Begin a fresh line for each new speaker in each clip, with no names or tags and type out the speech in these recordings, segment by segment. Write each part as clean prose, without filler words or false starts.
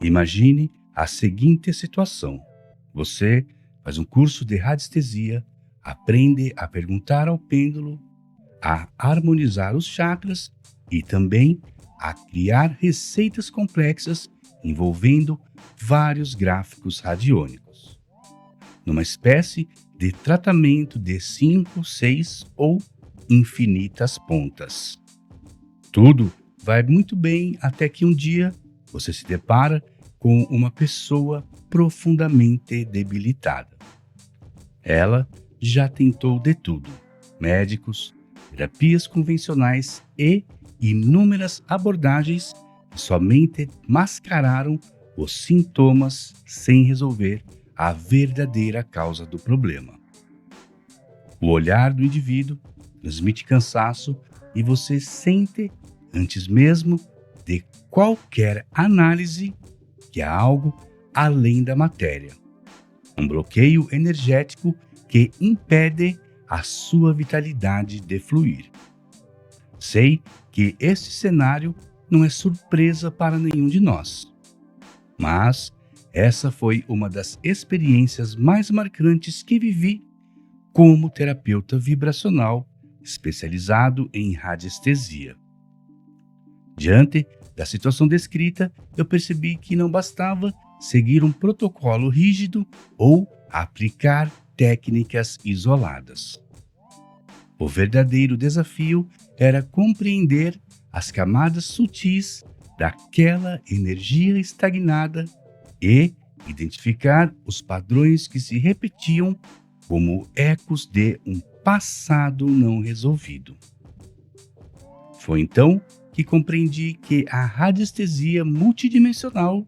Imagine a seguinte situação. Você faz um curso de radiestesia, aprende a perguntar ao pêndulo, a harmonizar os chakras e também a criar receitas complexas envolvendo vários gráficos radiônicos, numa espécie de tratamento de 5, 6 ou infinitas pontas. Tudo vai muito bem até que um dia você se depara com uma pessoa profundamente debilitada. Ela já tentou de tudo: médicos, terapias convencionais e inúmeras abordagens que somente mascararam os sintomas sem resolver a verdadeira causa do problema. O olhar do indivíduo transmite cansaço e você sente, antes mesmo de qualquer análise, que há algo além da matéria. Um bloqueio energético que impede a sua vitalidade de fluir. Sei que este cenário não é surpresa para nenhum de nós, mas essa foi uma das experiências mais marcantes que vivi como terapeuta vibracional especializado em radiestesia. Diante da situação descrita, eu percebi que não bastava seguir um protocolo rígido ou aplicar técnicas isoladas. O verdadeiro desafio era compreender as camadas sutis daquela energia estagnada e identificar os padrões que se repetiam como ecos de um passado não resolvido. Foi então que compreendi que a radiestesia multidimensional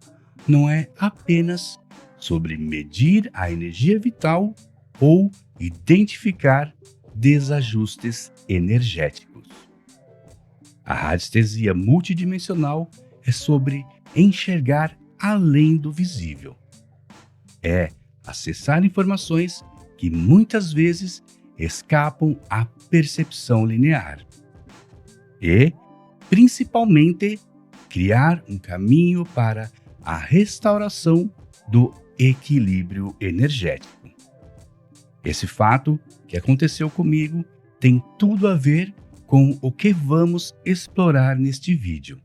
não é apenas sobre medir a energia vital ou identificar desajustes energéticos. A radiestesia multidimensional é sobre enxergar além do visível. É acessar informações que muitas vezes escapam à percepção linear. E, principalmente, criar um caminho para a restauração do equilíbrio energético. Esse fato que aconteceu comigo tem tudo a ver com o que vamos explorar neste vídeo.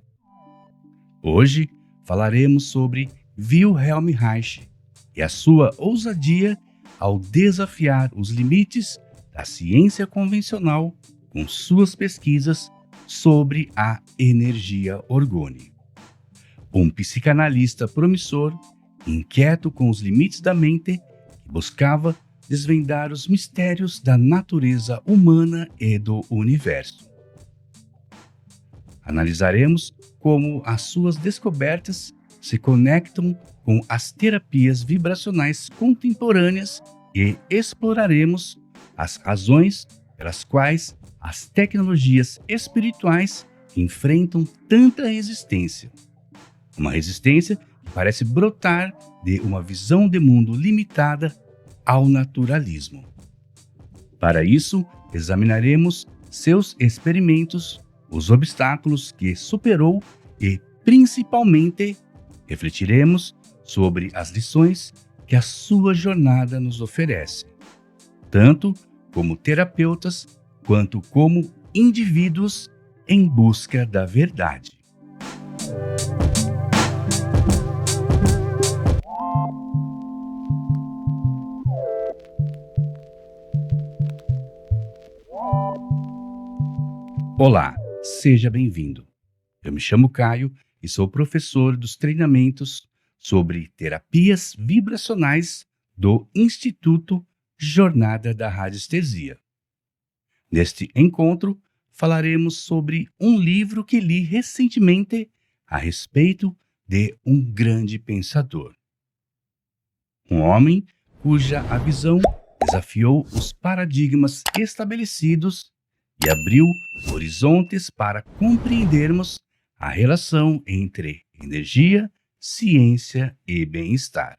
Hoje falaremos sobre Wilhelm Reich e a sua ousadia ao desafiar os limites da ciência convencional com suas pesquisas sobre a energia orgone. Um psicanalista promissor, inquieto com os limites da mente, que buscava desvendar os mistérios da natureza humana e do universo. Analisaremos como as suas descobertas se conectam com as terapias vibracionais contemporâneas e exploraremos as razões pelas quais as tecnologias espirituais enfrentam tanta resistência. Uma resistência que parece brotar de uma visão de mundo limitada ao naturalismo. Para isso, examinaremos seus experimentos, os obstáculos que superou e, principalmente, refletiremos sobre as lições que a sua jornada nos oferece, tanto como terapeutas quanto como indivíduos em busca da verdade. Olá, seja bem-vindo. Eu me chamo Caio e sou professor dos treinamentos sobre terapias vibracionais do Instituto Jornada da Radiestesia. Neste encontro, falaremos sobre um livro que li recentemente a respeito de um grande pensador. Um homem cuja a visão desafiou os paradigmas estabelecidos e abriu horizontes para compreendermos a relação entre energia, ciência e bem-estar.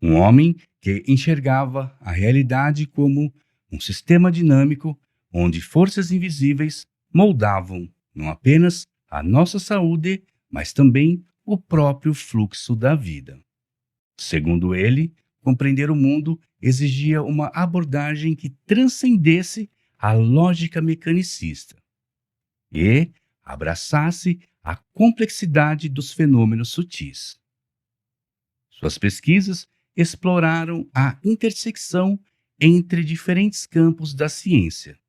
Um homem que enxergava a realidade como um sistema dinâmico onde forças invisíveis moldavam não apenas a nossa saúde, mas também o próprio fluxo da vida. Segundo ele, compreender o mundo exigia uma abordagem que transcendesse a lógica mecanicista e abraçasse a complexidade dos fenômenos sutis. Suas pesquisas exploraram a intersecção entre diferentes campos da ciência,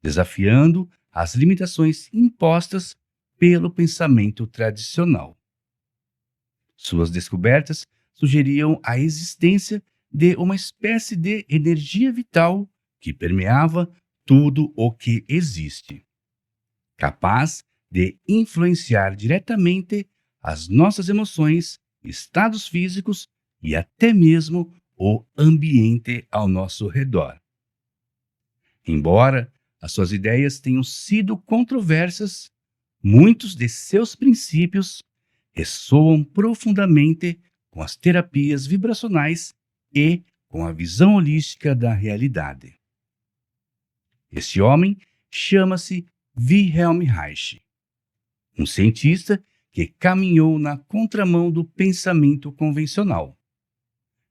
desafiando as limitações impostas pelo pensamento tradicional. Suas descobertas sugeriam a existência de uma espécie de energia vital que permeava tudo o que existe, capaz de influenciar diretamente as nossas emoções, estados físicos e até mesmo o ambiente ao nosso redor. Embora as suas ideias tenham sido controversas, muitos de seus princípios ressoam profundamente com as terapias vibracionais e com a visão holística da realidade. Este homem chama-se Wilhelm Reich, um cientista que caminhou na contramão do pensamento convencional,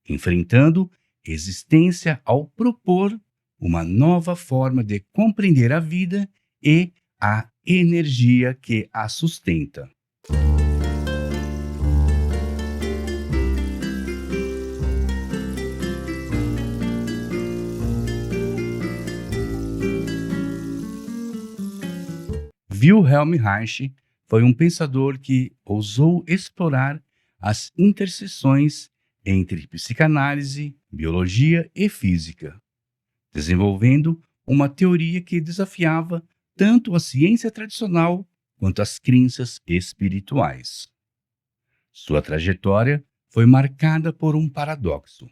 enfrentando existência ao propor uma nova forma de compreender a vida e a energia que a sustenta. Wilhelm Reich foi um pensador que ousou explorar as interseções entre psicanálise, biologia e física, desenvolvendo uma teoria que desafiava tanto a ciência tradicional quanto as crenças espirituais. Sua trajetória foi marcada por um paradoxo.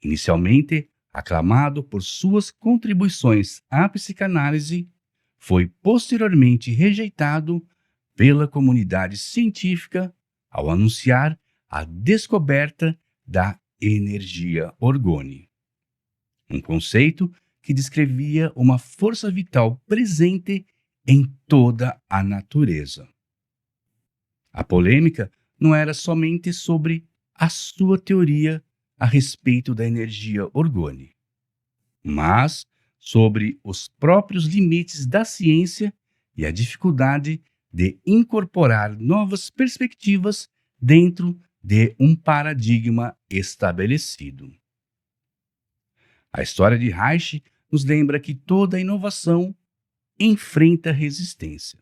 Inicialmente aclamado por suas contribuições à psicanálise, foi posteriormente rejeitado pela comunidade científica ao anunciar a descoberta da energia orgone, um conceito que descrevia uma força vital presente em toda a natureza. A polêmica não era somente sobre a sua teoria a respeito da energia orgone, mas sobre os próprios limites da ciência e a dificuldade de incorporar novas perspectivas dentro de um paradigma estabelecido. A história de Reich nos lembra que toda inovação enfrenta resistência,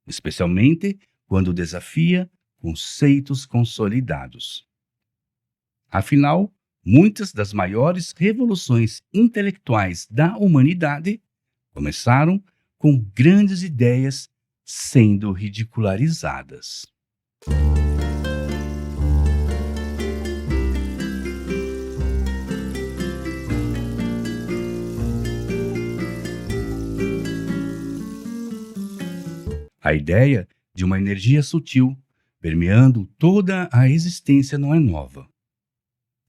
especialmente quando desafia conceitos consolidados. Afinal, muitas das maiores revoluções intelectuais da humanidade começaram com grandes ideias sendo ridicularizadas. A ideia de uma energia sutil permeando toda a existência não é nova.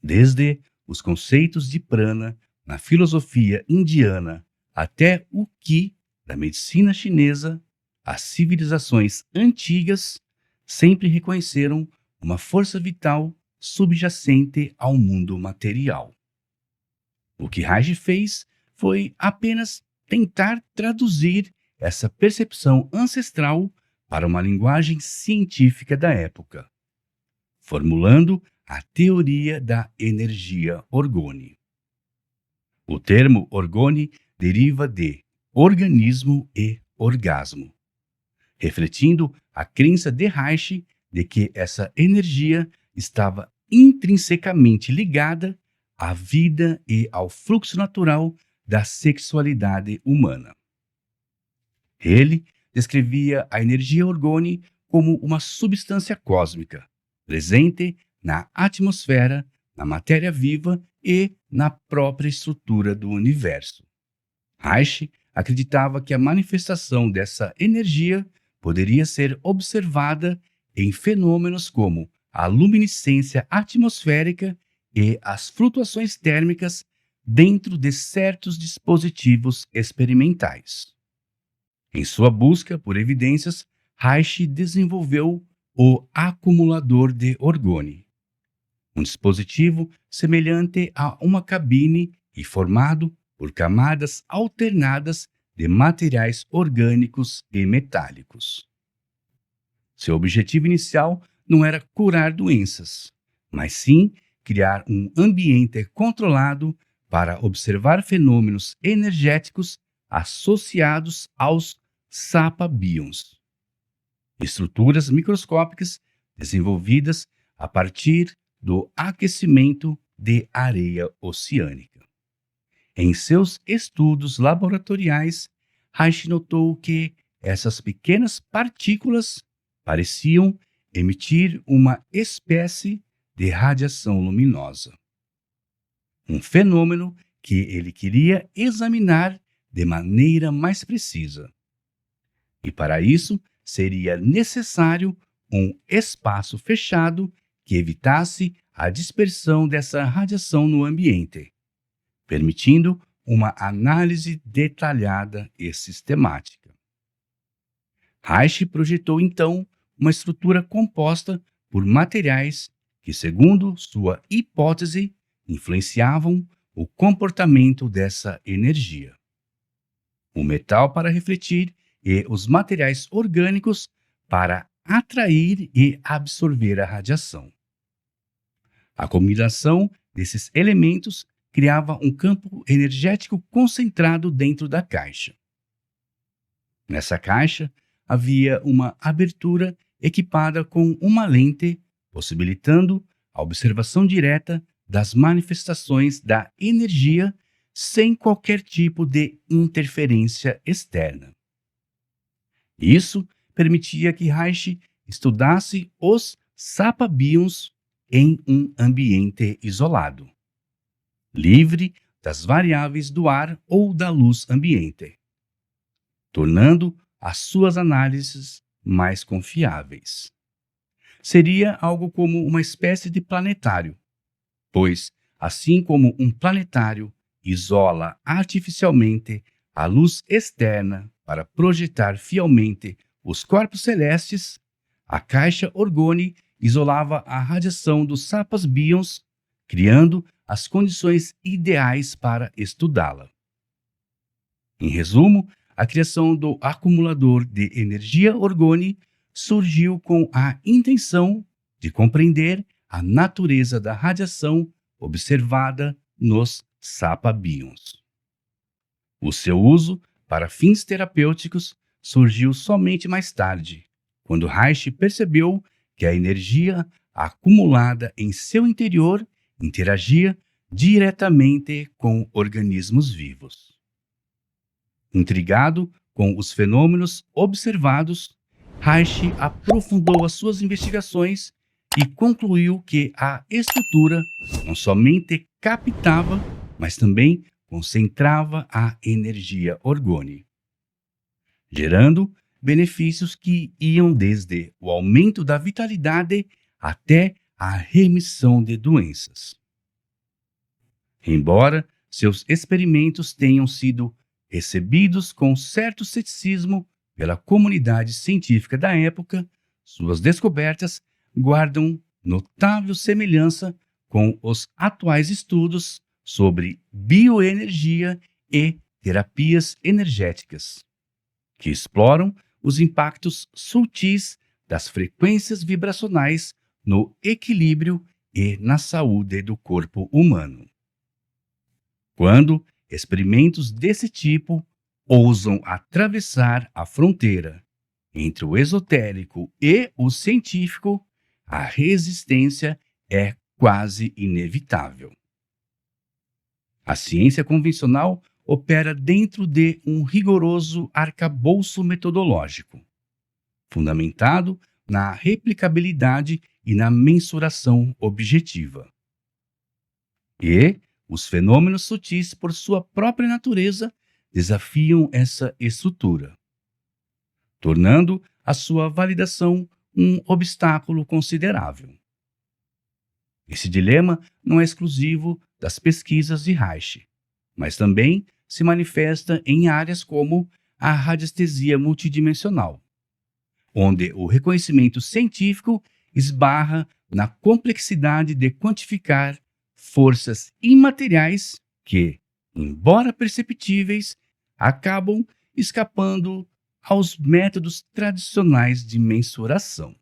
Desde os conceitos de prana na filosofia indiana até o Qi da medicina chinesa, as civilizações antigas sempre reconheceram uma força vital subjacente ao mundo material. O que Reich fez foi apenas tentar traduzir essa percepção ancestral para uma linguagem científica da época, formulando a teoria da energia orgone. O termo orgone deriva de organismo e orgasmo, refletindo a crença de Reich de que essa energia estava intrinsecamente ligada à vida e ao fluxo natural da sexualidade humana. Ele descrevia a energia orgone como uma substância cósmica, presente na atmosfera, na matéria viva e na própria estrutura do universo. Reich acreditava que a manifestação dessa energia poderia ser observada em fenômenos como a luminescência atmosférica e as flutuações térmicas dentro de certos dispositivos experimentais. Em sua busca por evidências, Reich desenvolveu o acumulador de Orgone, um dispositivo semelhante a uma cabine e formado por camadas alternadas de materiais orgânicos e metálicos. Seu objetivo inicial não era curar doenças, mas sim criar um ambiente controlado para observar fenômenos energéticos associados aos sapabions, estruturas microscópicas desenvolvidas a partir do aquecimento de areia oceânica. Em seus estudos laboratoriais, Reich notou que essas pequenas partículas pareciam emitir uma espécie de radiação luminosa, um fenômeno que ele queria examinar de maneira mais precisa. E para isso seria necessário um espaço fechado que evitasse a dispersão dessa radiação no ambiente, permitindo uma análise detalhada e sistemática. Reich projetou então uma estrutura composta por materiais que, segundo sua hipótese, influenciavam o comportamento dessa energia. O metal para refletir e os materiais orgânicos para atrair e absorver a radiação. A combinação desses elementos criava um campo energético concentrado dentro da caixa. Nessa caixa havia uma abertura equipada com uma lente, possibilitando a observação direta das manifestações da energia sem qualquer tipo de interferência externa. Isso permitia que Reich estudasse os sapabions em um ambiente isolado, livre das variáveis do ar ou da luz ambiente, tornando as suas análises mais confiáveis. Seria algo como uma espécie de planetário, pois, assim como um planetário isola artificialmente a luz externa para projetar fielmente os corpos celestes, a caixa Orgone isolava a radiação dos sapabions, criando as condições ideais para estudá-la. Em resumo, a criação do acumulador de energia Orgone surgiu com a intenção de compreender a natureza da radiação observada nos sapabions. O seu uso para fins terapêuticos surgiu somente mais tarde, quando Reich percebeu que a energia acumulada em seu interior interagia diretamente com organismos vivos. Intrigado com os fenômenos observados, Reich aprofundou as suas investigações e concluiu que a estrutura não somente captava, mas também concentrava a energia Orgone, gerando benefícios que iam desde o aumento da vitalidade até a remissão de doenças. Embora seus experimentos tenham sido recebidos com certo ceticismo pela comunidade científica da época, suas descobertas guardam notável semelhança com os atuais estudos sobre bioenergia e terapias energéticas, que exploram os impactos sutis das frequências vibracionais no equilíbrio e na saúde do corpo humano. Quando experimentos desse tipo ousam atravessar a fronteira entre o esotérico e o científico, a resistência é quase inevitável. A ciência convencional opera dentro de um rigoroso arcabouço metodológico, fundamentado na replicabilidade e na mensuração objetiva. E os fenômenos sutis, por sua própria natureza, desafiam essa estrutura, tornando a sua validação um obstáculo considerável. Esse dilema não é exclusivo das pesquisas de Reich, mas também se manifesta em áreas como a radiestesia multidimensional, onde o reconhecimento científico esbarra na complexidade de quantificar forças imateriais que, embora perceptíveis, acabam escapando aos métodos tradicionais de mensuração.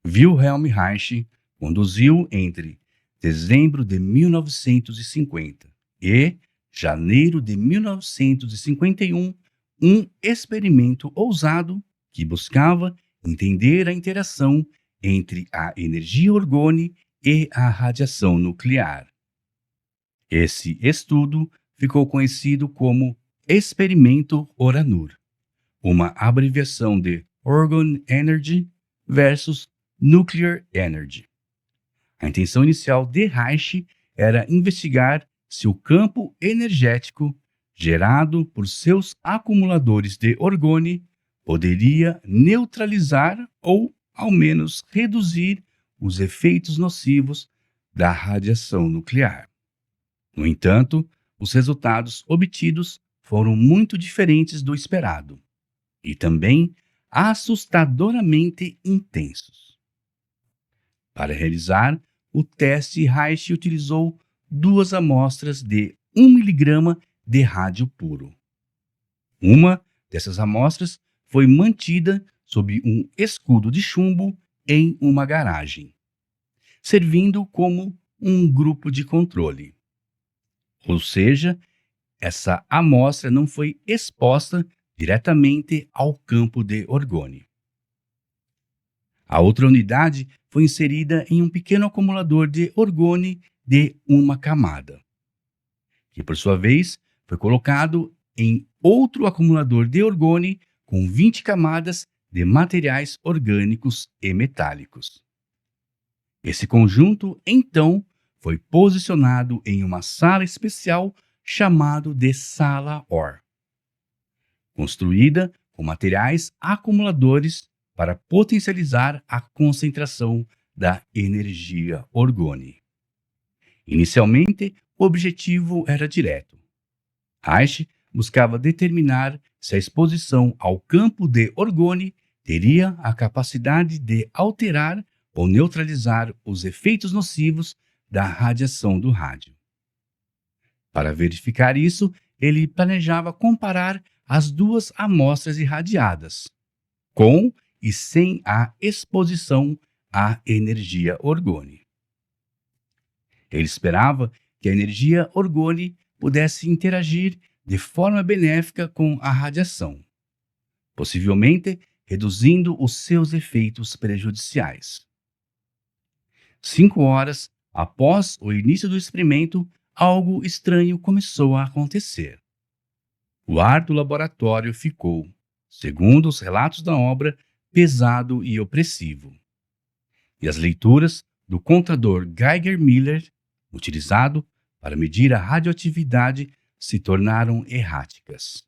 Wilhelm Reich conduziu entre dezembro de 1950 e janeiro de 1951 um experimento ousado que buscava entender a interação entre a energia orgone e a radiação nuclear. Esse estudo ficou conhecido como Experimento Oranur, uma abreviação de Orgone Energy versus Nuclear Energy. A intenção inicial de Reich era investigar se o campo energético gerado por seus acumuladores de orgone poderia neutralizar ou, ao menos, reduzir os efeitos nocivos da radiação nuclear. No entanto, os resultados obtidos foram muito diferentes do esperado e também assustadoramente intensos. Para realizar o teste, Reich utilizou 2 amostras de 1 mg de rádio puro. Uma dessas amostras foi mantida sob um escudo de chumbo em uma garagem, servindo como um grupo de controle. Ou seja, essa amostra não foi exposta diretamente ao campo de orgone. A outra unidade foi inserida em um pequeno acumulador de orgone de 1 camada, que por sua vez foi colocado em outro acumulador de orgone com 20 camadas de materiais orgânicos e metálicos. Esse conjunto, então, foi posicionado em uma sala especial chamada de Sala OR, construída com materiais acumuladores para potencializar a concentração da energia orgone. Inicialmente, o objetivo era direto. Reich buscava determinar se a exposição ao campo de orgone teria a capacidade de alterar ou neutralizar os efeitos nocivos da radiação do rádio. Para verificar isso, ele planejava comparar as 2 amostras irradiadas, com e sem a exposição à energia orgone. Ele esperava que a energia orgone pudesse interagir de forma benéfica com a radiação, possivelmente reduzindo os seus efeitos prejudiciais. 5 horas após o início do experimento, algo estranho começou a acontecer. O ar do laboratório ficou, segundo os relatos da obra, pesado e opressivo. E as leituras do contador Geiger-Müller, utilizado para medir a radioatividade, se tornaram erráticas.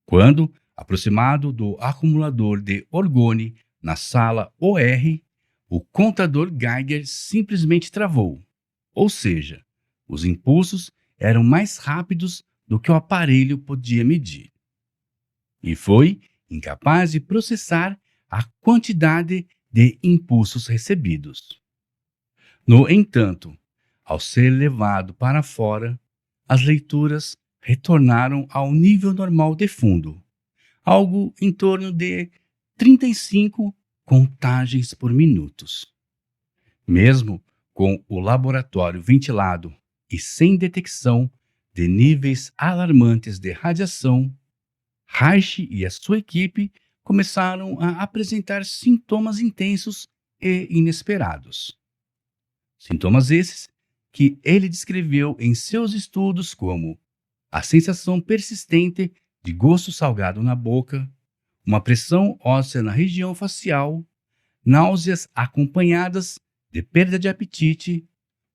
Quando aproximado do acumulador de orgone na sala OR, o contador Geiger simplesmente travou, ou seja, os impulsos eram mais rápidos do que o aparelho podia medir. E foi incapaz de processar a quantidade de impulsos recebidos. No entanto, ao ser levado para fora, as leituras retornaram ao nível normal de fundo, algo em torno de 35 contagens por minuto. Mesmo com o laboratório ventilado e sem detecção de níveis alarmantes de radiação, Reich e a sua equipe começaram a apresentar sintomas intensos e inesperados. Sintomas esses que ele descreveu em seus estudos como a sensação persistente de gosto salgado na boca, uma pressão óssea na região facial, náuseas acompanhadas de perda de apetite,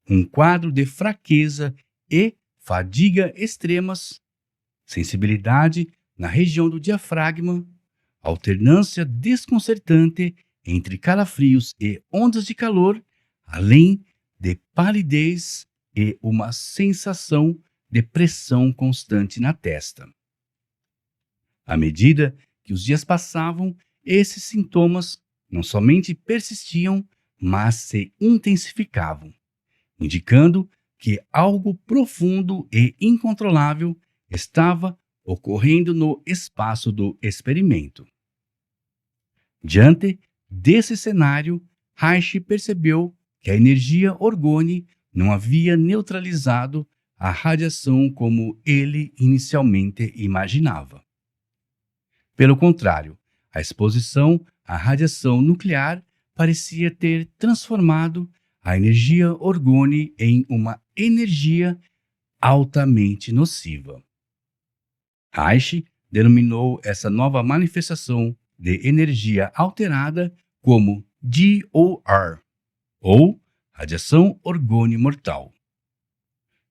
um quadro de fraqueza e fadiga extremas, sensibilidade na região do diafragma, alternância desconcertante entre calafrios e ondas de calor, além de palidez e uma sensação de pressão constante na testa. À medida que os dias passavam, esses sintomas não somente persistiam, mas se intensificavam, indicando que algo profundo e incontrolável estava ocorrendo no espaço do experimento. Diante desse cenário, Reich percebeu que a energia orgone não havia neutralizado a radiação como ele inicialmente imaginava. Pelo contrário, a exposição à radiação nuclear parecia ter transformado a energia orgone em uma energia altamente nociva. Reich denominou essa nova manifestação de energia alterada como DOR, ou radiação orgone mortal.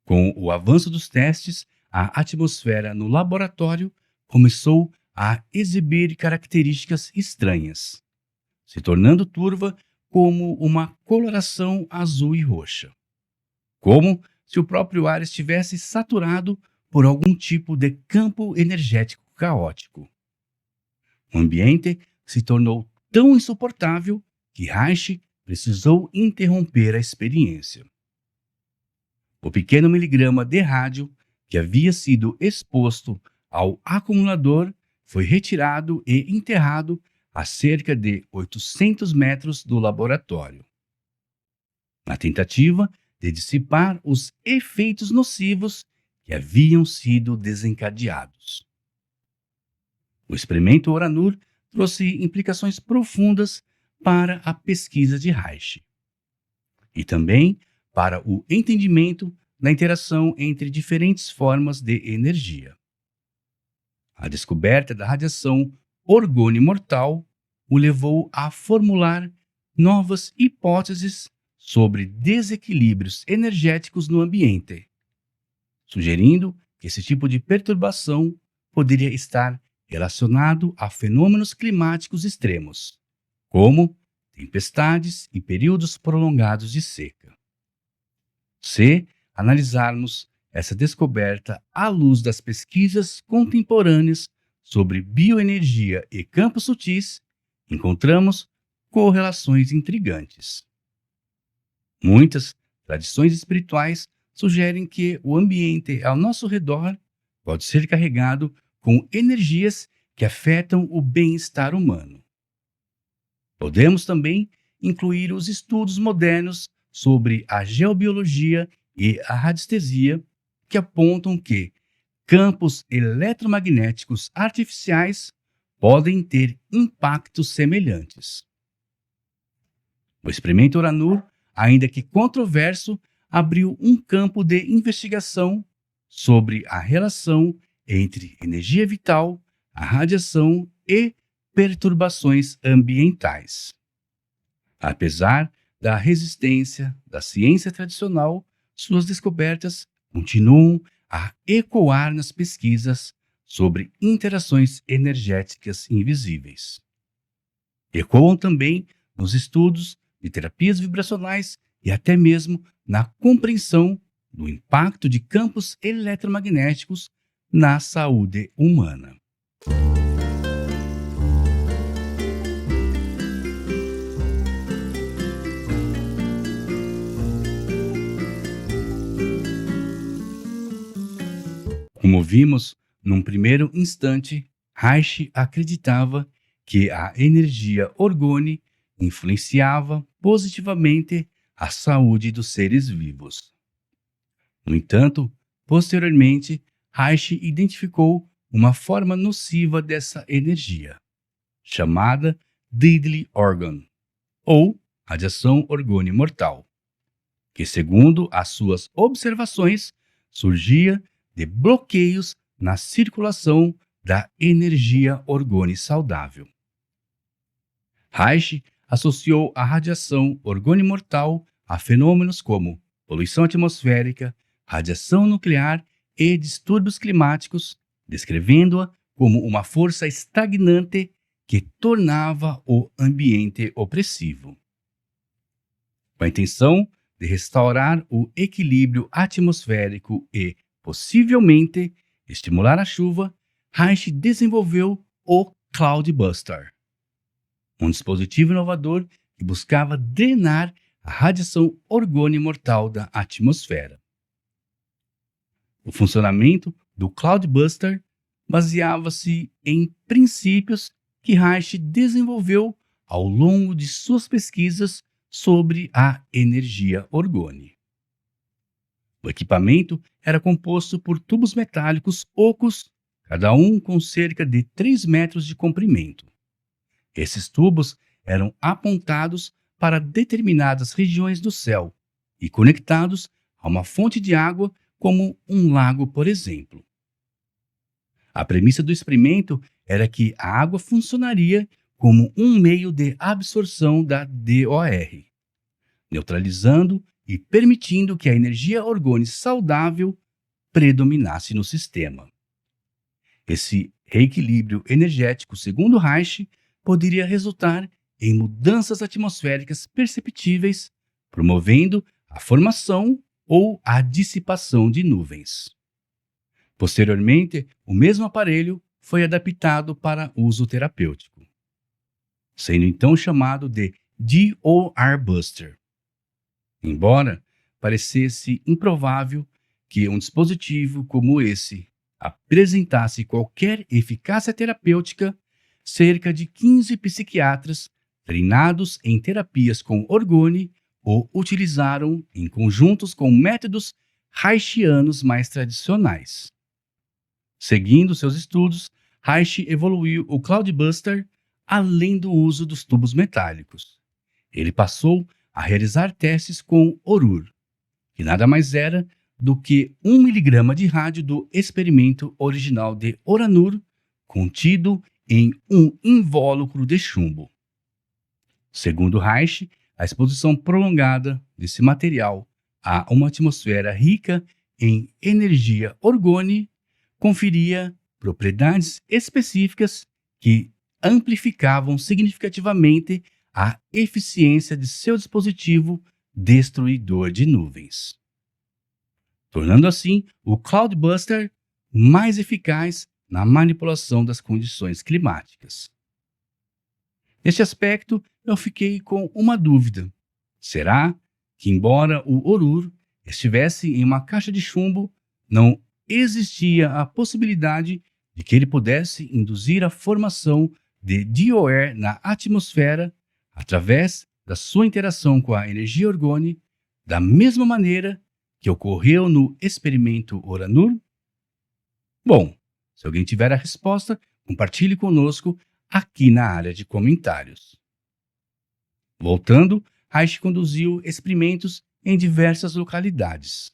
Com o avanço dos testes, a atmosfera no laboratório começou a exibir características estranhas, se tornando turva como uma coloração azul e roxa, como se o próprio ar estivesse saturado por algum tipo de campo energético caótico. O ambiente se tornou tão insuportável que Reich precisou interromper a experiência. O pequeno miligrama de rádio que havia sido exposto ao acumulador foi retirado e enterrado a cerca de 800 metros do laboratório, na tentativa de dissipar os efeitos nocivos que haviam sido desencadeados. O experimento Oranur trouxe implicações profundas para a pesquisa de Reich e também para o entendimento da interação entre diferentes formas de energia. A descoberta da radiação orgone mortal o levou a formular novas hipóteses sobre desequilíbrios energéticos no ambiente, sugerindo que esse tipo de perturbação poderia estar relacionado a fenômenos climáticos extremos, como tempestades e períodos prolongados de seca. Se analisarmos essa descoberta à luz das pesquisas contemporâneas sobre bioenergia e campos sutis, encontramos correlações intrigantes. Muitas tradições espirituais sugerem que o ambiente ao nosso redor pode ser carregado com energias que afetam o bem-estar humano. Podemos também incluir os estudos modernos sobre a geobiologia e a radiestesia, que apontam que campos eletromagnéticos artificiais podem ter impactos semelhantes. O experimento Oranur, ainda que controverso, abriu um campo de investigação sobre a relação entre energia vital, a radiação e perturbações ambientais. Apesar da resistência da ciência tradicional, suas descobertas continuam a ecoar nas pesquisas sobre interações energéticas invisíveis. Ecoam também nos estudos de terapias vibracionais e até mesmo na compreensão do impacto de campos eletromagnéticos na saúde humana. Como vimos, num primeiro instante, Reich acreditava que a energia orgone influenciava positivamente a saúde dos seres vivos. No entanto, posteriormente, Reich identificou uma forma nociva dessa energia, chamada Deadly Orgon, ou radiação orgone mortal, que, segundo as suas observações, surgia de bloqueios na circulação da energia orgone saudável. Reich associou a radiação orgone mortal a fenômenos como poluição atmosférica, radiação nuclear e distúrbios climáticos, descrevendo-a como uma força estagnante que tornava o ambiente opressivo. Com a intenção de restaurar o equilíbrio atmosférico e, possivelmente, estimular a chuva, Reich desenvolveu o Cloudbuster, um dispositivo inovador que buscava drenar a radiação orgânica mortal da atmosfera. O funcionamento do Cloudbuster baseava-se em princípios que Reich desenvolveu ao longo de suas pesquisas sobre a energia orgânica. O equipamento era composto por tubos metálicos ocos, cada um com cerca de 3 metros de comprimento. Esses tubos eram apontados para determinadas regiões do céu e conectados a uma fonte de água, como um lago, por exemplo. A premissa do experimento era que a água funcionaria como um meio de absorção da DOR, neutralizando e permitindo que a energia orgânica saudável predominasse no sistema. Esse reequilíbrio energético, segundo Reich, poderia resultar em mudanças atmosféricas perceptíveis, promovendo a formação ou a dissipação de nuvens. Posteriormente, o mesmo aparelho foi adaptado para uso terapêutico, sendo então chamado de DOR Buster. Embora parecesse improvável que um dispositivo como esse apresentasse qualquer eficácia terapêutica, cerca de 15 psiquiatras treinados em terapias com orgone o utilizaram em conjuntos com métodos reichianos mais tradicionais. Seguindo seus estudos, Reich evoluiu o Cloudbuster além do uso dos tubos metálicos. Ele passou a realizar testes com Orur, que nada mais era do que 1 miligrama de rádio do experimento original de Oranur, contido em um invólucro de chumbo. Segundo Reich, a exposição prolongada desse material a uma atmosfera rica em energia orgânica conferia propriedades específicas que amplificavam significativamente a eficiência de seu dispositivo destruidor de nuvens, tornando assim o Cloudbuster mais eficaz na manipulação das condições climáticas. Neste aspecto, eu fiquei com uma dúvida. Será que, embora o Orur estivesse em uma caixa de chumbo, não existia a possibilidade de que ele pudesse induzir a formação de DOR na atmosfera através da sua interação com a energia orgânica, da mesma maneira que ocorreu no experimento Oranur? Bom, se alguém tiver a resposta, compartilhe conosco aqui na área de comentários. Voltando, Reich conduziu experimentos em diversas localidades,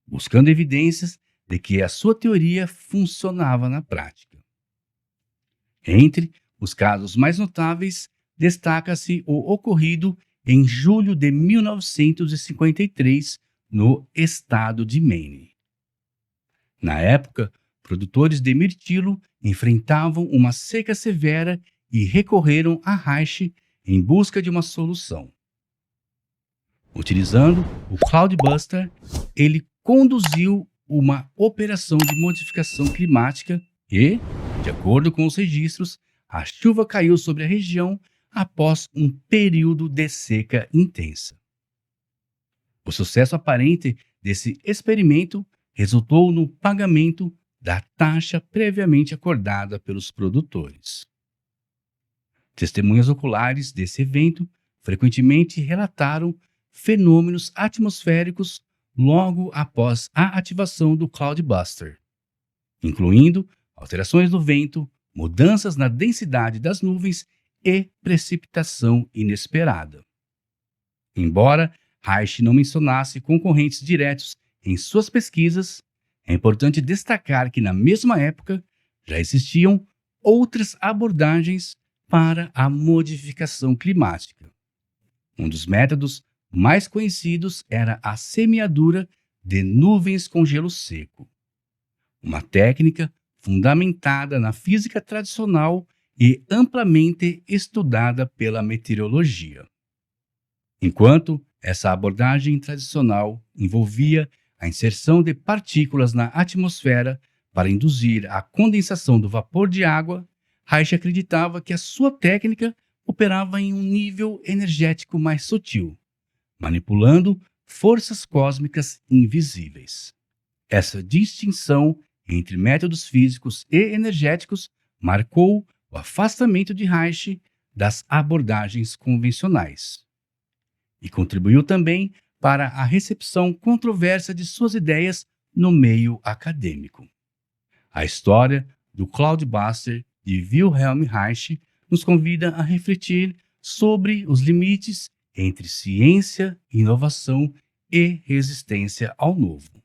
buscando evidências de que a sua teoria funcionava na prática. Entre os casos mais notáveis, destaca-se o ocorrido em julho de 1953 no estado de Maine. Na época, produtores de mirtilo enfrentavam uma seca severa e recorreram a Reich em busca de uma solução. Utilizando o Cloudbuster, ele conduziu uma operação de modificação climática e, de acordo com os registros, a chuva caiu sobre a região após um período de seca intensa. O sucesso aparente desse experimento resultou no pagamento da taxa previamente acordada pelos produtores. Testemunhas oculares desse evento frequentemente relataram fenômenos atmosféricos logo após a ativação do Cloudbuster, incluindo alterações no vento, mudanças na densidade das nuvens e precipitação inesperada. Embora Reich não mencionasse concorrentes diretos em suas pesquisas, é importante destacar que na mesma época já existiam outras abordagens para a modificação climática. Um dos métodos mais conhecidos era a semeadura de nuvens com gelo seco, uma técnica fundamentada na física tradicional e amplamente estudada pela meteorologia. Enquanto essa abordagem tradicional envolvia a inserção de partículas na atmosfera para induzir a condensação do vapor de água, Reich acreditava que a sua técnica operava em um nível energético mais sutil, manipulando forças cósmicas invisíveis. Essa distinção entre métodos físicos e energéticos marcou o afastamento de Reich das abordagens convencionais e contribuiu também para a recepção controversa de suas ideias no meio acadêmico. A história do Cloudbuster de Wilhelm Reich nos convida a refletir sobre os limites entre ciência, inovação e resistência ao novo.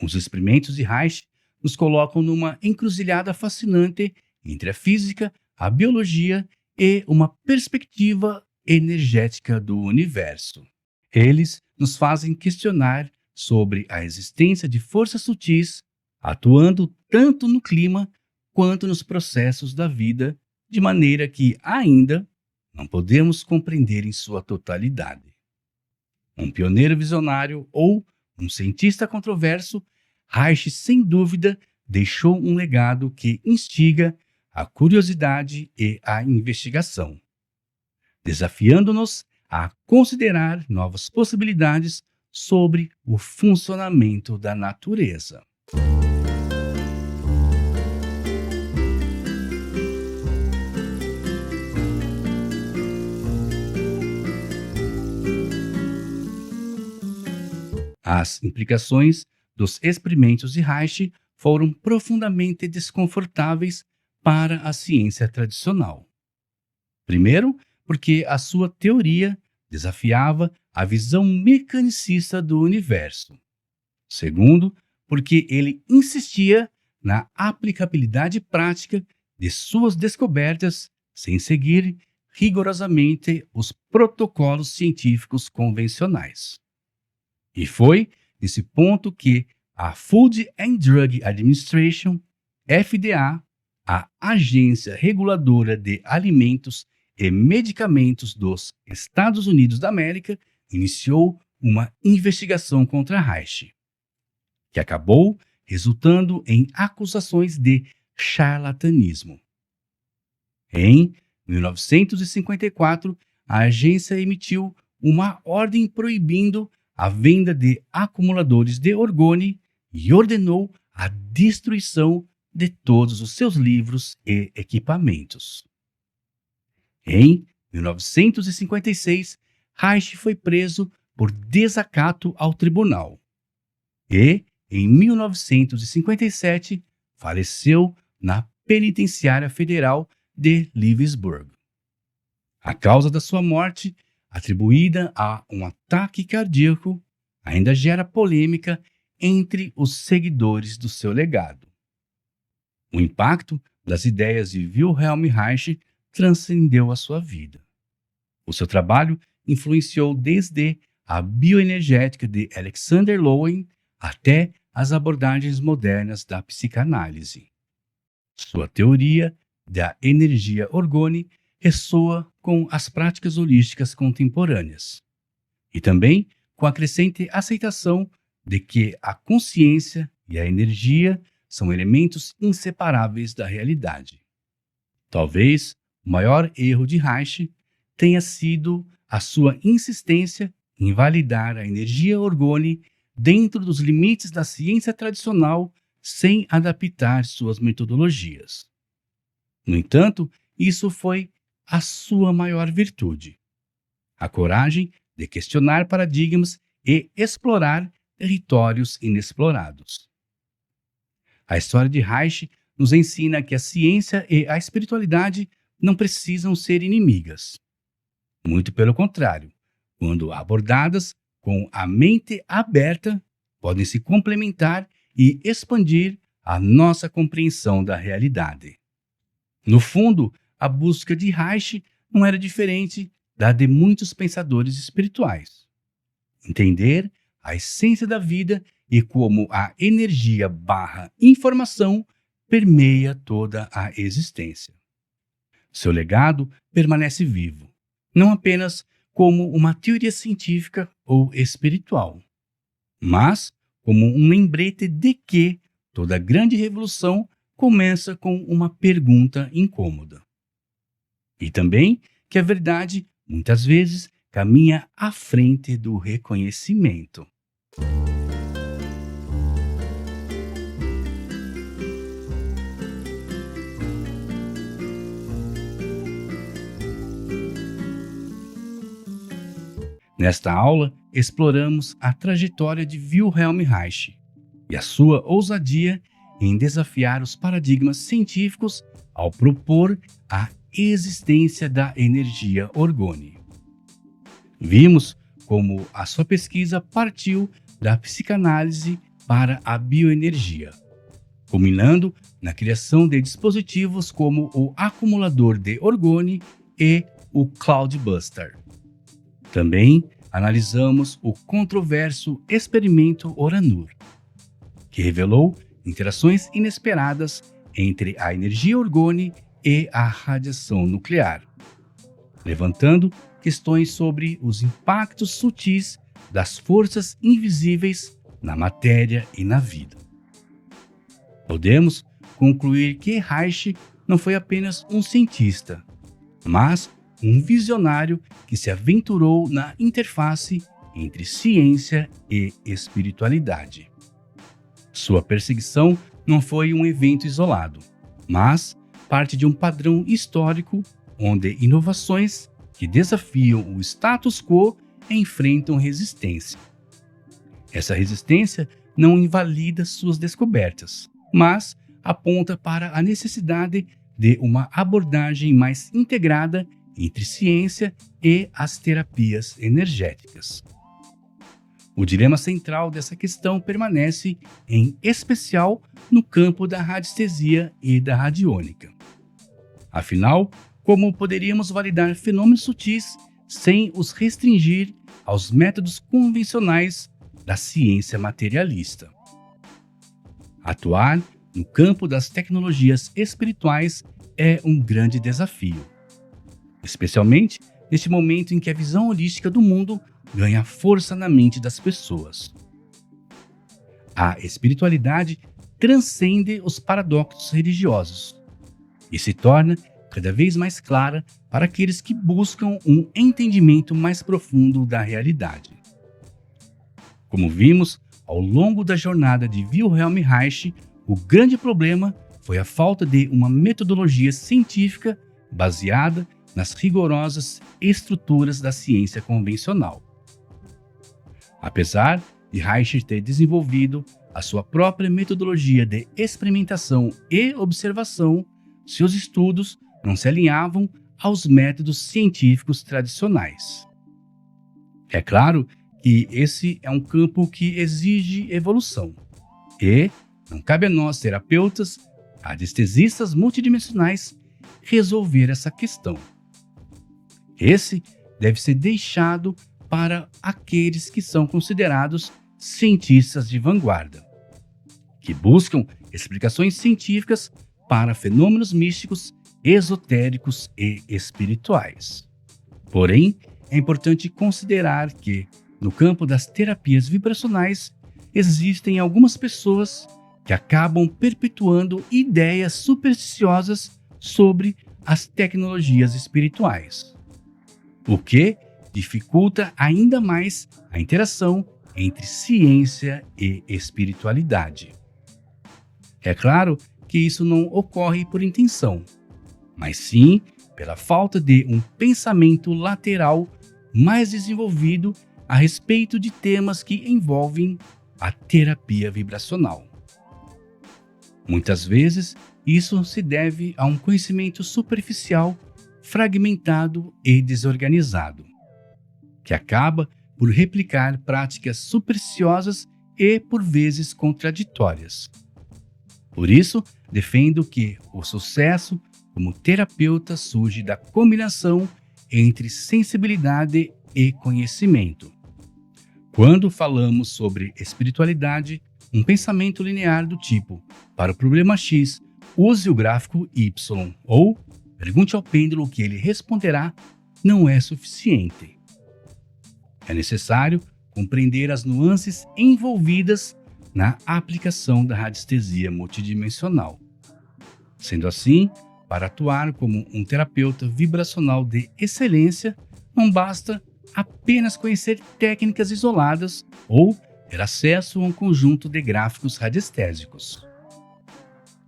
Os experimentos de Reich nos colocam numa encruzilhada fascinante entre a física, a biologia e uma perspectiva energética do universo. Eles nos fazem questionar sobre a existência de forças sutis atuando tanto no clima quanto nos processos da vida, de maneira que ainda não podemos compreender em sua totalidade. Um pioneiro visionário ou um cientista controverso, Reich, sem dúvida, deixou um legado que instiga a curiosidade e a investigação, desafiando-nos a considerar novas possibilidades sobre o funcionamento da natureza. As implicações dos experimentos de Reich foram profundamente desconfortáveis para a ciência tradicional. Primeiro, porque a sua teoria desafiava a visão mecanicista do universo. Segundo, porque ele insistia na aplicabilidade prática de suas descobertas sem seguir rigorosamente os protocolos científicos convencionais. E foi nesse ponto que a Food and Drug Administration, FDA, a agência reguladora de alimentos e medicamentos dos Estados Unidos da América, iniciou uma investigação contra Reich, que acabou resultando em acusações de charlatanismo. Em 1954, a agência emitiu uma ordem proibindo a venda de acumuladores de orgone e ordenou a destruição de todos os seus livros e equipamentos. Em 1956, Reich foi preso por desacato ao tribunal e, em 1957, faleceu na Penitenciária Federal de Leavesburg. A causa da sua morte, atribuída a um ataque cardíaco, ainda gera polêmica entre os seguidores do seu legado. O impacto das ideias de Wilhelm Reich transcendeu a sua vida. O seu trabalho influenciou desde a bioenergética de Alexander Lowen até as abordagens modernas da psicanálise. Sua teoria da energia orgone ressoa com as práticas holísticas contemporâneas e também com a crescente aceitação de que a consciência e a energia são elementos inseparáveis da realidade. Talvez o maior erro de Reich tenha sido a sua insistência em validar a energia orgone dentro dos limites da ciência tradicional sem adaptar suas metodologias. No entanto, isso foi a sua maior virtude: a coragem de questionar paradigmas e explorar territórios inexplorados. A história de Reich nos ensina que a ciência e a espiritualidade não precisam ser inimigas. Muito pelo contrário, quando abordadas com a mente aberta, podem se complementar e expandir a nossa compreensão da realidade. No fundo, a busca de Reich não era diferente da de muitos pensadores espirituais. Entender a essência da vida e como a energia / informação permeia toda a existência. Seu legado permanece vivo, não apenas como uma teoria científica ou espiritual, mas como um lembrete de que toda grande revolução começa com uma pergunta incômoda. E também que a verdade, muitas vezes, caminha à frente do reconhecimento. Nesta aula, exploramos a trajetória de Wilhelm Reich e a sua ousadia em desafiar os paradigmas científicos ao propor a existência da energia orgone. Vimos como a sua pesquisa partiu da psicanálise para a bioenergia, culminando na criação de dispositivos como o acumulador de orgone e o Cloudbuster. Também analisamos o controverso experimento Oranur, que revelou interações inesperadas entre a energia orgone e a radiação nuclear, levantando questões sobre os impactos sutis das forças invisíveis na matéria e na vida. Podemos concluir que Reich não foi apenas um cientista, mas um visionário que se aventurou na interface entre ciência e espiritualidade. Sua perseguição não foi um evento isolado, mas parte de um padrão histórico onde inovações que desafiam o status quo enfrentam resistência. Essa resistência não invalida suas descobertas, mas aponta para a necessidade de uma abordagem mais integrada entre ciência e as terapias energéticas. O dilema central dessa questão permanece, em especial, no campo da radiestesia e da radiônica. Afinal, como poderíamos validar fenômenos sutis sem os restringir aos métodos convencionais da ciência materialista? Atuar no campo das tecnologias espirituais é um grande desafio, especialmente neste momento em que a visão holística do mundo ganha força na mente das pessoas. A espiritualidade transcende os paradoxos religiosos e se torna cada vez mais clara para aqueles que buscam um entendimento mais profundo da realidade. Como vimos ao longo da jornada de Wilhelm Reich, o grande problema foi a falta de uma metodologia científica baseada nas rigorosas estruturas da ciência convencional. Apesar de Reich ter desenvolvido a sua própria metodologia de experimentação e observação, seus estudos não se alinhavam aos métodos científicos tradicionais. É claro que esse é um campo que exige evolução e não cabe a nós, terapeutas, anestesistas multidimensionais, resolver essa questão. Esse deve ser deixado para aqueles que são considerados cientistas de vanguarda, que buscam explicações científicas para fenômenos místicos, esotéricos e espirituais. Porém, é importante considerar que, no campo das terapias vibracionais, existem algumas pessoas que acabam perpetuando ideias supersticiosas sobre as tecnologias espirituais, o que dificulta ainda mais a interação entre ciência e espiritualidade. É claro que isso não ocorre por intenção, mas sim pela falta de um pensamento lateral mais desenvolvido a respeito de temas que envolvem a terapia vibracional. Muitas vezes, isso se deve a um conhecimento superficial, fragmentado e desorganizado, que acaba por replicar práticas supersticiosas e, por vezes, contraditórias. Por isso, defendo que o sucesso como terapeuta surge da combinação entre sensibilidade e conhecimento. Quando falamos sobre espiritualidade, um pensamento linear do tipo, para o problema X, use o gráfico Y, ou pergunte ao pêndulo o que ele responderá não é suficiente. É necessário compreender as nuances envolvidas na aplicação da radiestesia multidimensional. Sendo assim, para atuar como um terapeuta vibracional de excelência, não basta apenas conhecer técnicas isoladas ou ter acesso a um conjunto de gráficos radiestésicos.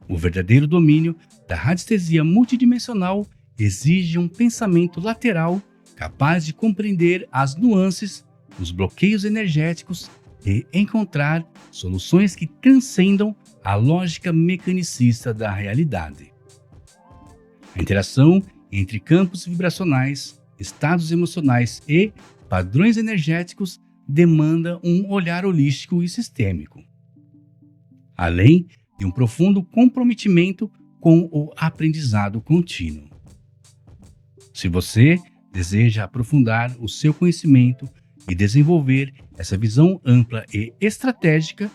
O verdadeiro domínio da radiestesia multidimensional exige um pensamento lateral capaz de compreender as nuances, os bloqueios energéticos e encontrar soluções que transcendam a lógica mecanicista da realidade. A interação entre campos vibracionais, estados emocionais e padrões energéticos demanda um olhar holístico e sistêmico, além de um profundo comprometimento com o aprendizado contínuo. Se você deseja aprofundar o seu conhecimento e desenvolver essa visão ampla e estratégica,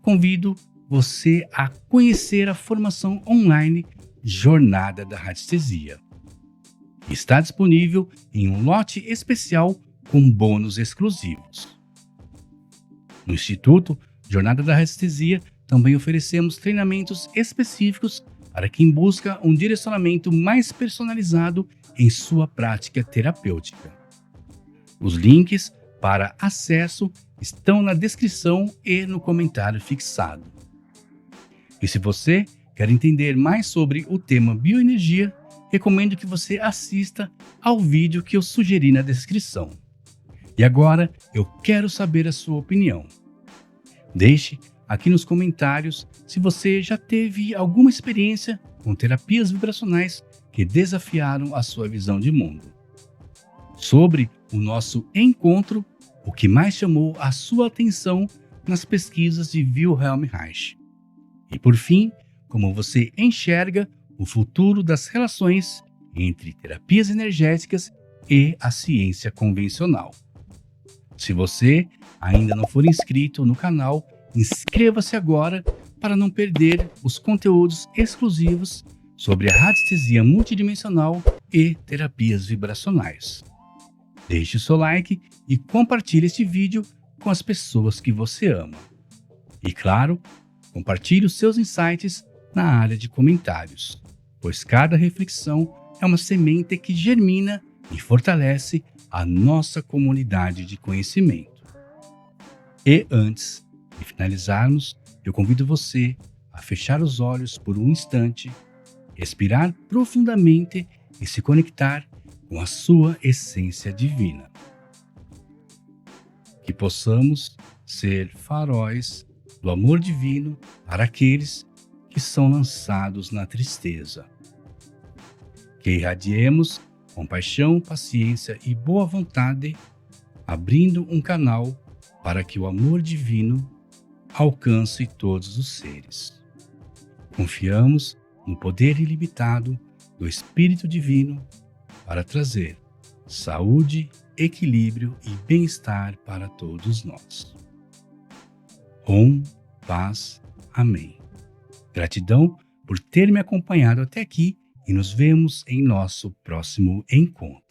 convido você a conhecer a formação online Jornada da Radiestesia. Está disponível em um lote especial com bônus exclusivos. No Instituto Jornada da Radiestesia também oferecemos treinamentos específicos para quem busca um direcionamento mais personalizado em sua prática terapêutica. Os links para acesso estão na descrição e no comentário fixado. E se você quer entender mais sobre o tema bioenergia, recomendo que você assista ao vídeo que eu sugeri na descrição. E agora eu quero saber a sua opinião. Deixe aqui nos comentários se você já teve alguma experiência com terapias vibracionais que desafiaram a sua visão de mundo. Sobre o nosso encontro, o que mais chamou a sua atenção nas pesquisas de Wilhelm Reich. E por fim, como você enxerga o futuro das relações entre terapias energéticas e a ciência convencional. Se você ainda não for inscrito no canal, inscreva-se agora para não perder os conteúdos exclusivos sobre a radiestesia multidimensional e terapias vibracionais. Deixe o seu like e compartilhe este vídeo com as pessoas que você ama. E claro, compartilhe os seus insights na área de comentários, pois cada reflexão é uma semente que germina e fortalece a nossa comunidade de conhecimento. E antes de finalizarmos, eu convido você a fechar os olhos por um instante, respirar profundamente e se conectar com a sua essência divina. Que possamos ser faróis do amor divino para aqueles que são lançados na tristeza. Que irradiemos compaixão, paciência e boa vontade, abrindo um canal para que o amor divino alcance todos os seres. Confiamos no poder ilimitado do Espírito Divino para trazer saúde, equilíbrio e bem-estar para todos nós. Paz, amém. Gratidão por ter me acompanhado até aqui e nos vemos em nosso próximo encontro.